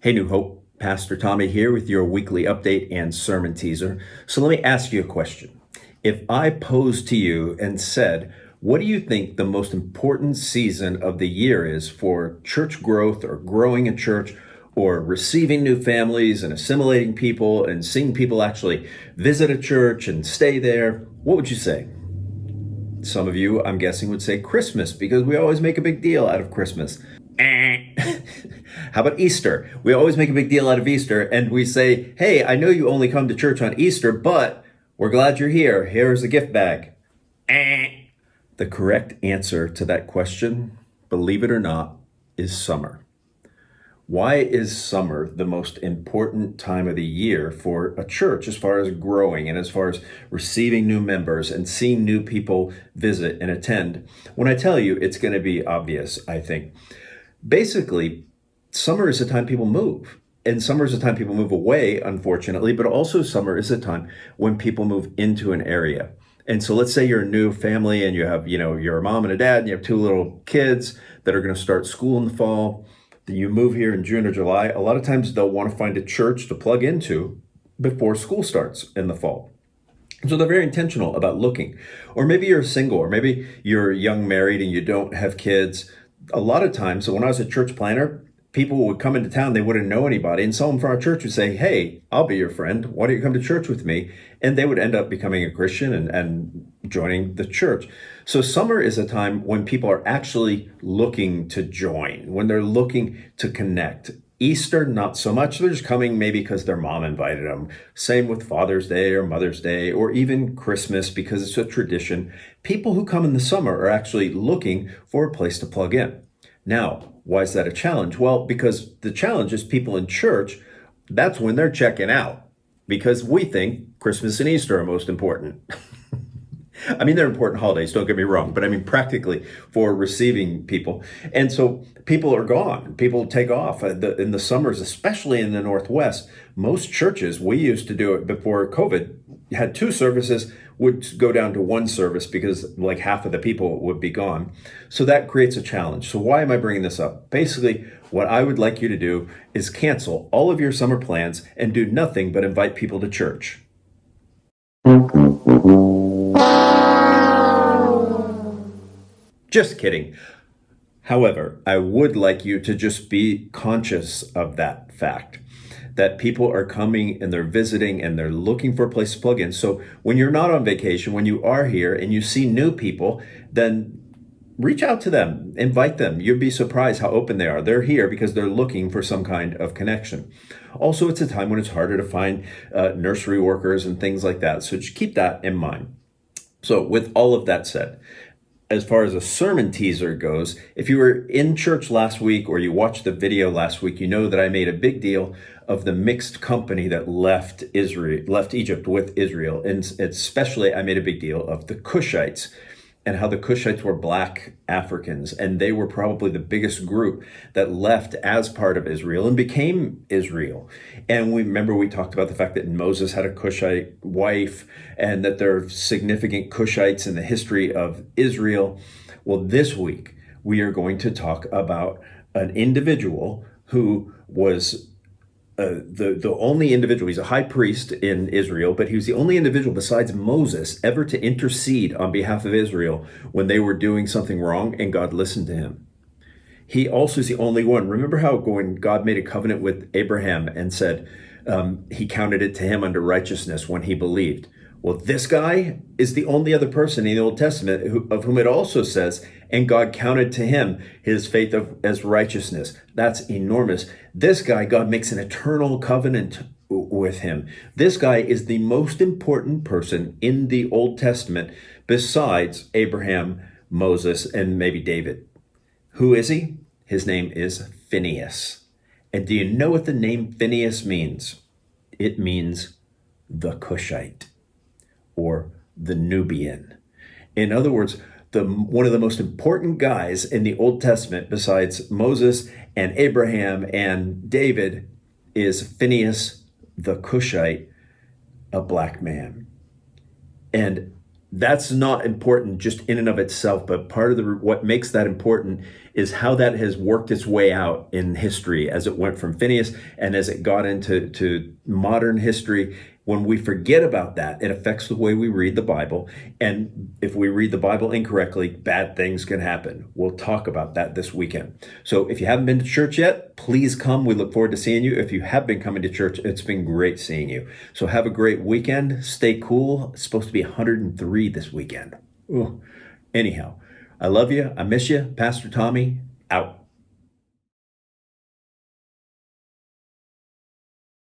Hey, New Hope. Pastor Tommy here with your weekly update and sermon teaser. So let me ask you a question. If I posed to you and said, what do you think the most important season of the year is for church growth or growing a church or receiving new families and assimilating people and seeing people actually visit a church and stay there? What would you say? Some of you, I'm guessing, would say Christmas because we always make a big deal out of Christmas. How about Easter? We always make a big deal out of Easter and we say, hey, I know you only come to church on Easter, but we're glad you're here. Here's a gift bag. The correct answer to that question, believe it or not, is summer. Why is summer the most important time of the year for a church as far as growing and as far as receiving new members and seeing new people visit and attend? When I tell you, it's going to be obvious, I think. Basically, summer is the time people move. And summer is the time people move away, unfortunately, but also summer is the time when people move into an area. And so let's say you're a new family and you have, you're a mom and a dad and you have two little kids that are going to start school in the fall. Then you move here in June or July. A lot of times they'll want to find a church to plug into before school starts in the fall. So they're very intentional about looking. Or maybe you're single, or maybe you're young married and you don't have kids. A lot of times, so when I was a church planner, people would come into town, they wouldn't know anybody, and someone from our church would say, hey, I'll be your friend. Why don't you come to church with me? And they would end up becoming a Christian and joining the church. So summer is a time when people are actually looking to join, when they're looking to connect. Easter, not so much. They're just coming maybe because their mom invited them. Same with Father's Day or Mother's Day or even Christmas because it's a tradition. People who come in the summer are actually looking for a place to plug in. Now, why is that a challenge? Well, because the challenge is people in church, that's when they're checking out because we think Christmas and Easter are most important. I mean, they're important holidays, don't get me wrong, but I mean, practically for receiving people. And so people are gone. People take off in the summers, especially in the Northwest. Most churches, we used to do it before COVID, had two services, would go down to one service because like half of the people would be gone. So that creates a challenge. So why am I bringing this up? Basically, what I would like you to do is cancel all of your summer plans and do nothing but invite people to church. Just kidding. However, I would like you to just be conscious of that fact that people are coming and they're visiting and they're looking for a place to plug in. So when you're not on vacation, when you are here and you see new people, then reach out to them, invite them. You'd be surprised how open they are. They're here because they're looking for some kind of connection. Also, it's a time when it's harder to find nursery workers and things like that. So just keep that in mind. So with all of that said, as far as a sermon teaser goes, if you were in church last week or you watched the video last week, you know that I made a big deal of the mixed company that left Egypt with Israel. And especially I made a big deal of the Cushites and how the Cushites were black Africans. And they were probably the biggest group that left as part of Israel and became Israel. And we talked about the fact that Moses had a Cushite wife and that there are significant Cushites in the history of Israel. Well, this week we are going to talk about an individual who was the only individual. He's a high priest in Israel, but he was the only individual besides Moses ever to intercede on behalf of Israel when they were doing something wrong, and God listened to him. He also is the only one. Remember how when God made a covenant with Abraham and said he counted it to him under righteousness when he believed. Well, this guy is the only other person in the Old Testament of whom it also says, and God counted to him his faith as righteousness. That's enormous. This guy, God makes an eternal covenant with him. This guy is the most important person in the Old Testament besides Abraham, Moses, and maybe David. Who is he? His name is Phinehas. And do you know what the name Phinehas means? It means the Cushite, or the Nubian. In other words, one of the most important guys in the Old Testament, besides Moses and Abraham and David, is Phinehas the Cushite, a black man. And that's not important just in and of itself, but part of what makes that important is how that has worked its way out in history as it went from Phineas and as it got into modern history. When we forget about that, it affects the way we read the Bible. And if we read the Bible incorrectly, bad things can happen. We'll talk about that this weekend. So if you haven't been to church yet, please come. We look forward to seeing you. If you have been coming to church, it's been great seeing you. So have a great weekend. Stay cool. It's supposed to be 103 this weekend. Ooh. Anyhow, I love you. I miss you. Pastor Tommy, out.